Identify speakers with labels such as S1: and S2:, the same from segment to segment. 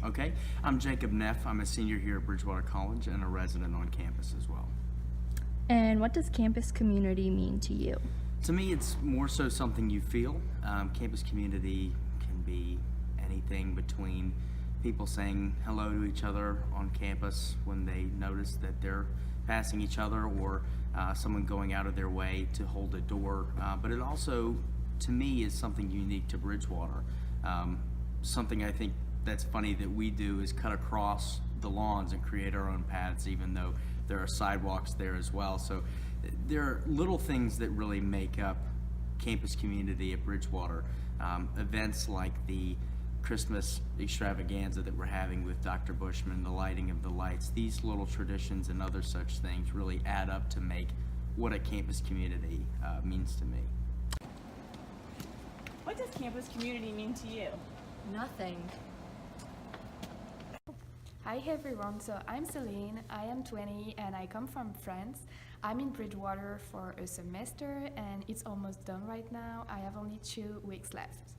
S1: Okay, I'm Jacob Neff. I'm a senior here at Bridgewater College and a resident on campus as well.
S2: And what does campus community mean to you?
S1: To me, it's more so something you feel. Campus community can be anything between people saying hello to each other on campus when they notice that they're passing each other, or someone going out of their way to hold a door. But it also, to me, is something unique to Bridgewater. Something I think that's funny that we do is cut across the lawns and create our own paths, even though there are sidewalks there as well. So there are little things that really make up campus community at Bridgewater. Events like the Christmas extravaganza that we're having with Dr. Bushman, the lighting of the lights, these little traditions and other such things really add up to make what a campus community means to me.
S3: What does campus community mean to you?
S2: Nothing.
S4: Hi everyone, so I'm Celine, I am 20 and I come from France. I'm in Bridgewater for a semester and it's almost done right now. I have only 2 weeks left.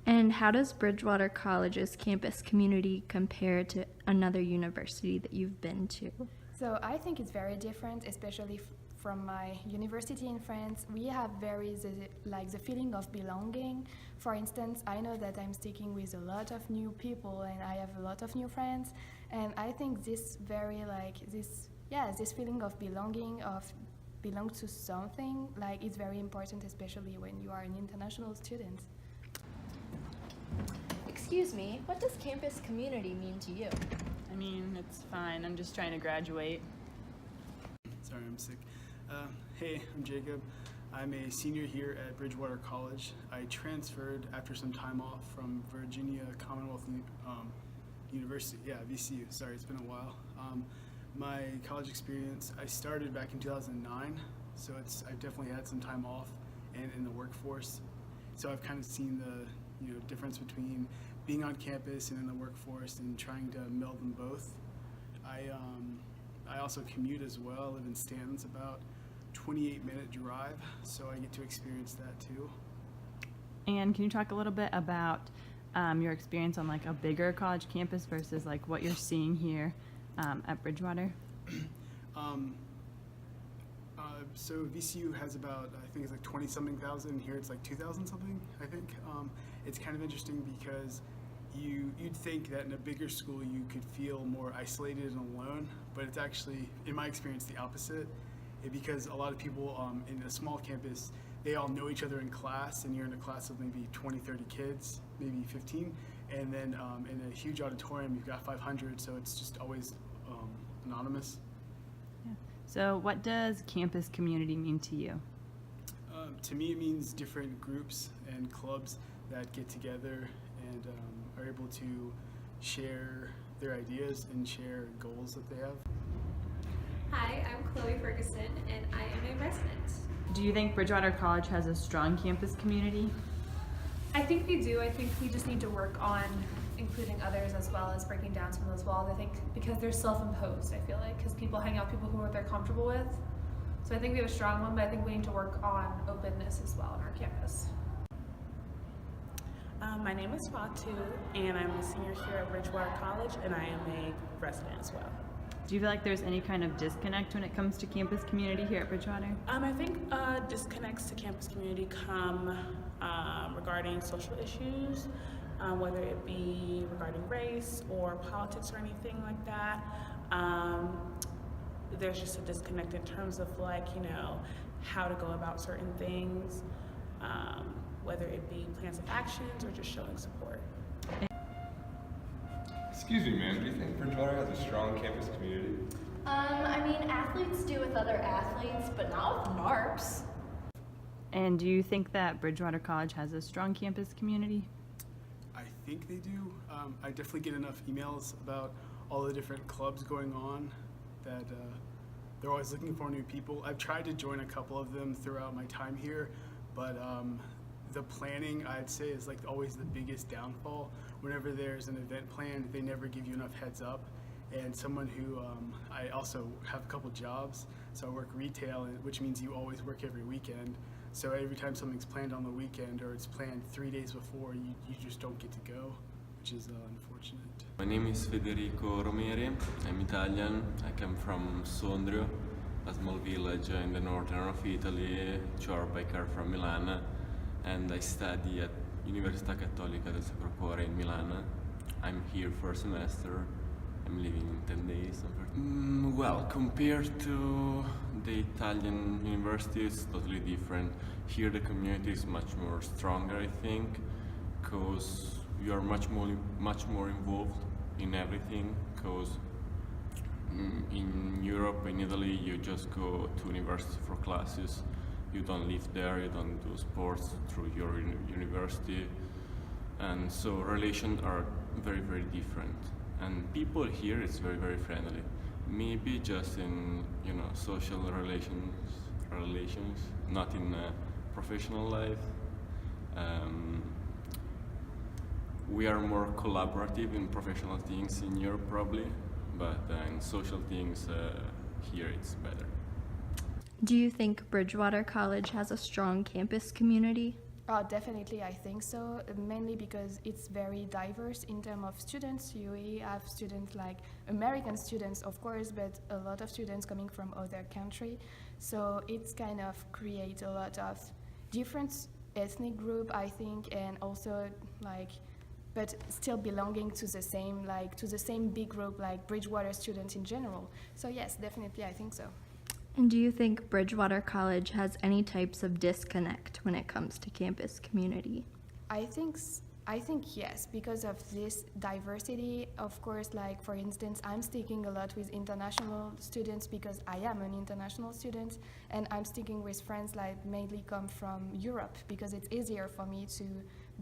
S2: And how does Bridgewater College's campus community compare to another university that you've been to?
S4: So I think it's very different, especially from my university in France. We have the feeling of belonging. For instance, I know that I'm sticking with a lot of new people and I have a lot of new friends, and I think this feeling of belonging, of belong to something, it's very important, especially when you are an international student.
S2: Excuse me, what does campus community mean to you?
S3: I mean, it's fine. I'm just trying to graduate.
S5: Sorry, I'm sick. Hey, I'm Jacob. I'm a senior here at Bridgewater College. I transferred after some time off from Virginia Commonwealth University. Yeah, VCU. Sorry, it's been a while. My college experience, I started back in 2009, so I've definitely had some time off and in the workforce. So I've kind of seen the difference between being on campus and in the workforce and trying to meld them both. I also commute as well. I live in Stanton's, about 28-minute drive, so I get to experience that too.
S3: And can you talk a little bit about your experience on a bigger college campus versus what you're seeing here at Bridgewater?
S5: So VCU has about, I think it's 20-something thousand, here it's 2,000 something, I think. It's kind of interesting because you'd think that in a bigger school you could feel more isolated and alone, but it's actually, in my experience, the opposite. Because a lot of people in a small campus, they all know each other in class, and you're in a class of maybe 20, 30 kids, maybe 15, and then in a huge auditorium you've got 500, so it's just always anonymous.
S3: Yeah. So what does campus community mean to you?
S5: To me, it means different groups and clubs that get together and are able to share their ideas and share goals that they have.
S6: Hi, I'm Chloe Ferguson, and I am a resident.
S3: Do you think Bridgewater College has a strong campus community?
S7: I think we do. I think we just need to work on including others as well as breaking down some of those walls. I think because they're self-imposed, I feel like, because people hang out with people who they're comfortable with. So I think we have a strong one, but I think we need to work on openness as well on our campus.
S8: My name is Fatu, and I'm a senior here at Bridgewater College, and I am a resident as well.
S3: Do you feel like there's any kind of disconnect when it comes to campus community here at Bridgewater?
S8: I think disconnects to campus community come regarding social issues, whether it be regarding race or politics or anything like that. There's just a disconnect in terms of how to go about certain things, whether it be plans of actions or just showing support.
S9: Excuse me, ma'am, do you think Bridgewater has a strong campus community?
S2: Athletes do with other athletes, but not with NARPs.
S3: And do you think that Bridgewater College has a strong campus community?
S5: I think they do. I definitely get enough emails about all the different clubs going on that they're always looking for new people. I've tried to join a couple of them throughout my time here, but the planning, I'd say, is always the biggest downfall. Whenever there's an event planned, they never give you enough heads up. And someone who, I also have a couple jobs, so I work retail, which means you always work every weekend. So every time something's planned on the weekend or it's planned 3 days before, you just don't get to go. which is unfortunate.
S10: My name is Federico Romeri. I'm Italian. I come from Sondrio, a small village in the northern of Italy, 2 hours by car from Milan, and I study at Università Cattolica del Sacro Cuore in Milan. I'm here for a semester. I'm leaving in 10 days. Well, compared to the Italian university, it's totally different. Here the community is much more stronger, I think, because you are much more involved in everything. Because in Europe, in Italy, you just go to university for classes. You don't live there. You don't do sports through your university, and so relations are very, very different. And people here is very, very friendly. Maybe just in social relations, not in professional life. We are more collaborative in professional things in Europe probably, but in social things here it's better.
S2: Do you think Bridgewater College has a strong campus community?
S4: Definitely, I think so, mainly because it's very diverse in terms of students. You have students like American students, of course, but a lot of students coming from other countries. So it's kind of create a lot of different ethnic group, I think, and also but still belonging to the same big group like Bridgewater students in general. So yes, definitely, I think so.
S2: And do you think Bridgewater College has any types of disconnect when it comes to campus community?
S4: I think yes, because of this diversity. Of course, like for instance, I'm sticking a lot with international students because I am an international student, and I'm sticking with friends like mainly come from Europe because it's easier for me to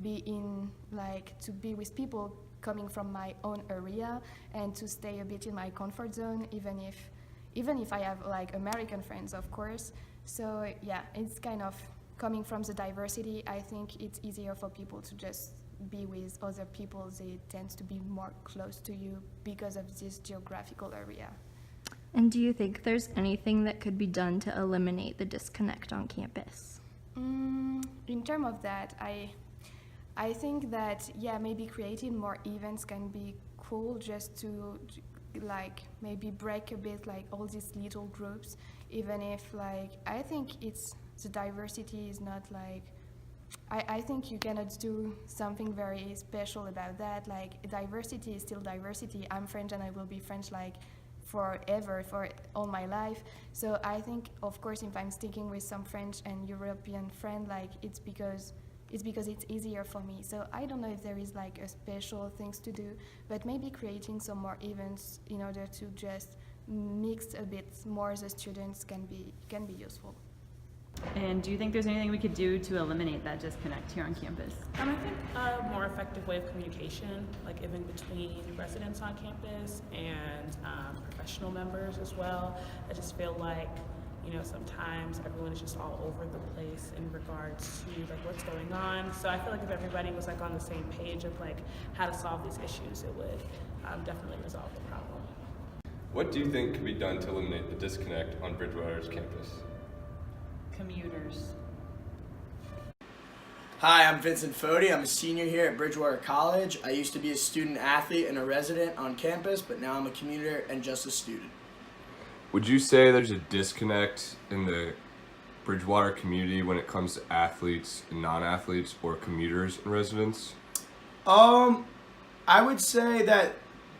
S4: be with people coming from my own area and to stay a bit in my comfort zone, even if I have like American friends, of course. So yeah, it's kind of coming from the diversity. I think it's easier for people to just be with other people. They tend to be more close to you because of this geographical area.
S2: And do you think there's anything that could be done to eliminate the disconnect on campus?
S4: In terms of that, I think that maybe creating more events can be cool, just to maybe break a bit all these little groups, even if I think the diversity is not I think you cannot do something very special about that. Diversity is still diversity. I'm French and I will be French forever, for all my life. So I think, of course, if I'm sticking with some French and European friend, it's because it's easier for me. So I don't know if there is a special things to do, but maybe creating some more events in order to just mix a bit more the students can be useful.
S3: And do you think there's anything we could do to eliminate that disconnect here on campus?
S8: I think a more effective way of communication, even between residents on campus and professional members as well. I just feel sometimes everyone is just all over the place in regards to what's going on. So I feel if everybody was on the same page of how to solve these issues, it would definitely resolve the problem.
S9: What do you think could be done to eliminate the disconnect on Bridgewater's campus?
S3: Commuters.
S11: Hi, I'm Vincent Fodi. I'm a senior here at Bridgewater College. I used to be a student athlete and a resident on campus, but now I'm a commuter and just a student.
S9: Would you say there's a disconnect in the Bridgewater community when it comes to athletes and non-athletes, or commuters and residents?
S11: I would say that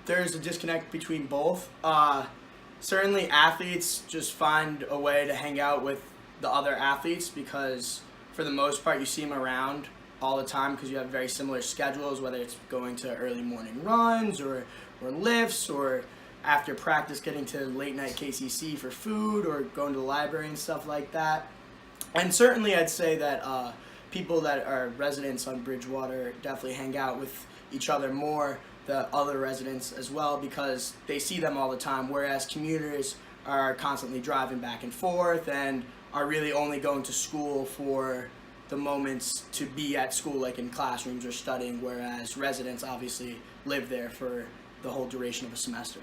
S11: there's a disconnect between both. Certainly athletes just find a way to hang out with the other athletes because for the most part you see them around all the time because you have very similar schedules, whether it's going to early morning runs or lifts, or after practice getting to late night KCC for food, or going to the library and stuff like that. And certainly I'd say that people that are residents on Bridgewater definitely hang out with each other more, the other residents as well, because they see them all the time, whereas commuters are constantly driving back and forth and are really only going to school for the moments to be at school, like in classrooms or studying, whereas residents obviously live there for the whole duration of a semester.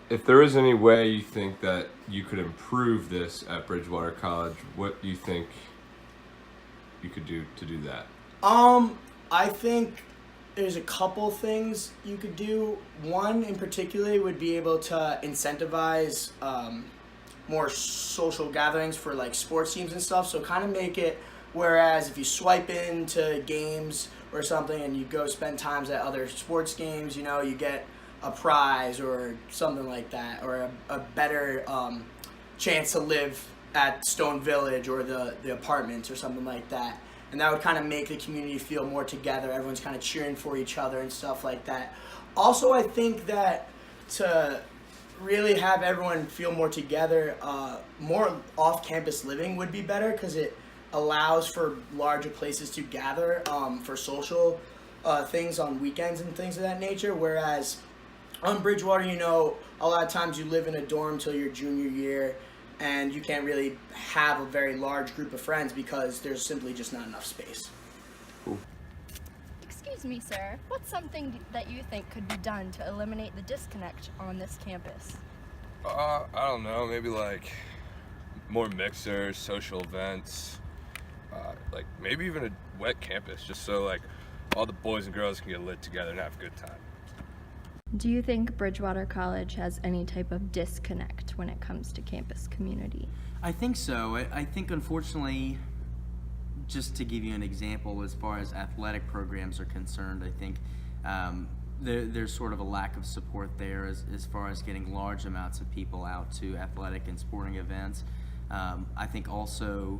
S9: If there is any way you think that you could improve this at Bridgewater College, what do you think you could do to do that?
S11: I think there's a couple things you could do. One in particular would be able to incentivize more social gatherings for like sports teams and stuff. So kind of make it whereas if you swipe into games or something and you go spend times at other sports games, you know, you get a prize or something like that, or a better chance to live at Stone Village or the apartments or something like that. And that would kind of make the community feel more together. Everyone's kind of cheering for each other and stuff like that. Also, I think that to really have everyone feel more together, more off-campus living would be better because it allows for larger places to gather for social things on weekends and things of that nature. Whereas on Bridgewater, you know, a lot of times you live in a dorm till your junior year, and you can't really have a very large group of friends because there's simply just not enough space.
S12: Excuse me, sir. What's something that you think could be done to eliminate the disconnect on this campus?
S9: I don't know, maybe like more mixers, social events, like maybe even a wet campus, just so like all the boys and girls can get lit together and have a good time.
S2: Do you think Bridgewater College has any type of disconnect when it comes to campus community?
S1: I think so. I think, unfortunately, just to give you an example, as far as athletic programs are concerned, I think there's sort of a lack of support there as far as getting large amounts of people out to athletic and sporting events. I think also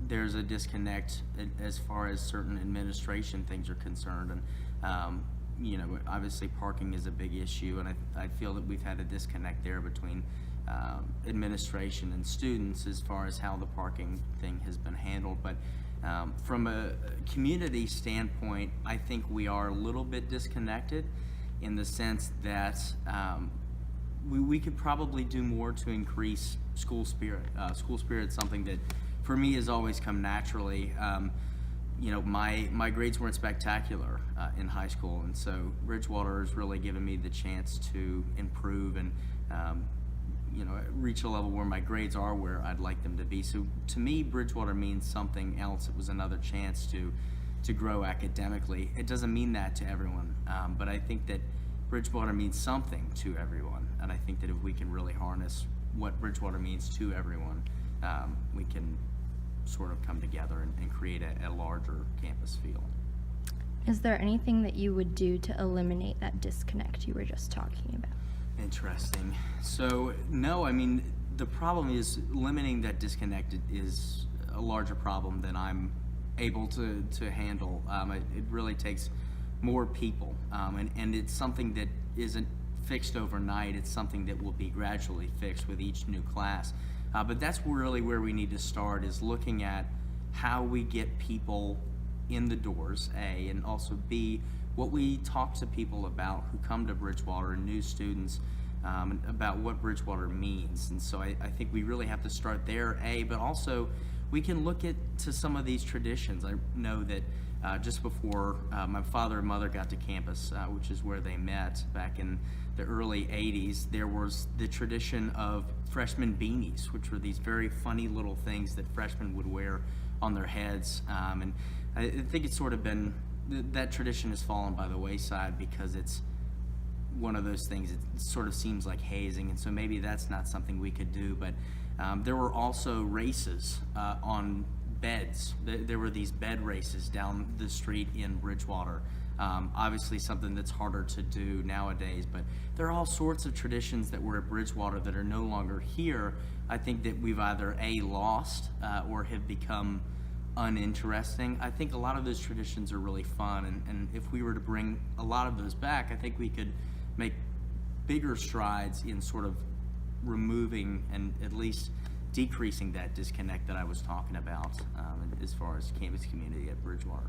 S1: there's a disconnect as far as certain administration things are concerned. And you know, obviously parking is a big issue, and I feel that we've had a disconnect there between administration and students as far as how the parking thing has been handled. But from a community standpoint, I think we are a little bit disconnected in the sense that we could probably do more to increase school spirit. School spirit is something that for me has always come naturally. You know, my grades weren't spectacular in high school, and so Bridgewater has really given me the chance to improve and you know, reach a level where my grades are where I'd like them to be. So to me, Bridgewater means something else. It was another chance to grow academically. It doesn't mean that to everyone, but I think that Bridgewater means something to everyone, and I think that if we can really harness what Bridgewater means to everyone, we can sort of come together and create a larger campus feel.
S2: Is there anything that you would do to eliminate that disconnect you were just talking about?
S1: Interesting. So, no, I mean, the problem is limiting that disconnect is a larger problem than I'm able to handle. It really takes more people, and it's something that isn't fixed overnight. It's something that will be gradually fixed with each new class. But that's really where we need to start, is looking at how we get people in the doors, A, and also B, what we talk to people about who come to Bridgewater, and new students, about what Bridgewater means. And so I think we really have to start there, A, but also we can look to some of these traditions. I know that just before my father and mother got to campus, which is where they met back in the early 80s, there was the tradition of freshman beanies, which were these very funny little things that freshmen would wear on their heads. And I think it's sort of been, that tradition has fallen by the wayside because it's one of those things, it sort of seems like hazing, and so maybe that's not something we could do. But there were also races on beds. There were these bed races down the street in Bridgewater. Obviously something that's harder to do nowadays, but there are all sorts of traditions that were at Bridgewater that are no longer here. I think that we've either A, lost or have become uninteresting. I think a lot of those traditions are really fun, and if we were to bring a lot of those back, I think we could make bigger strides in sort of removing and at least decreasing that disconnect that I was talking about as far as campus community at Bridgewater.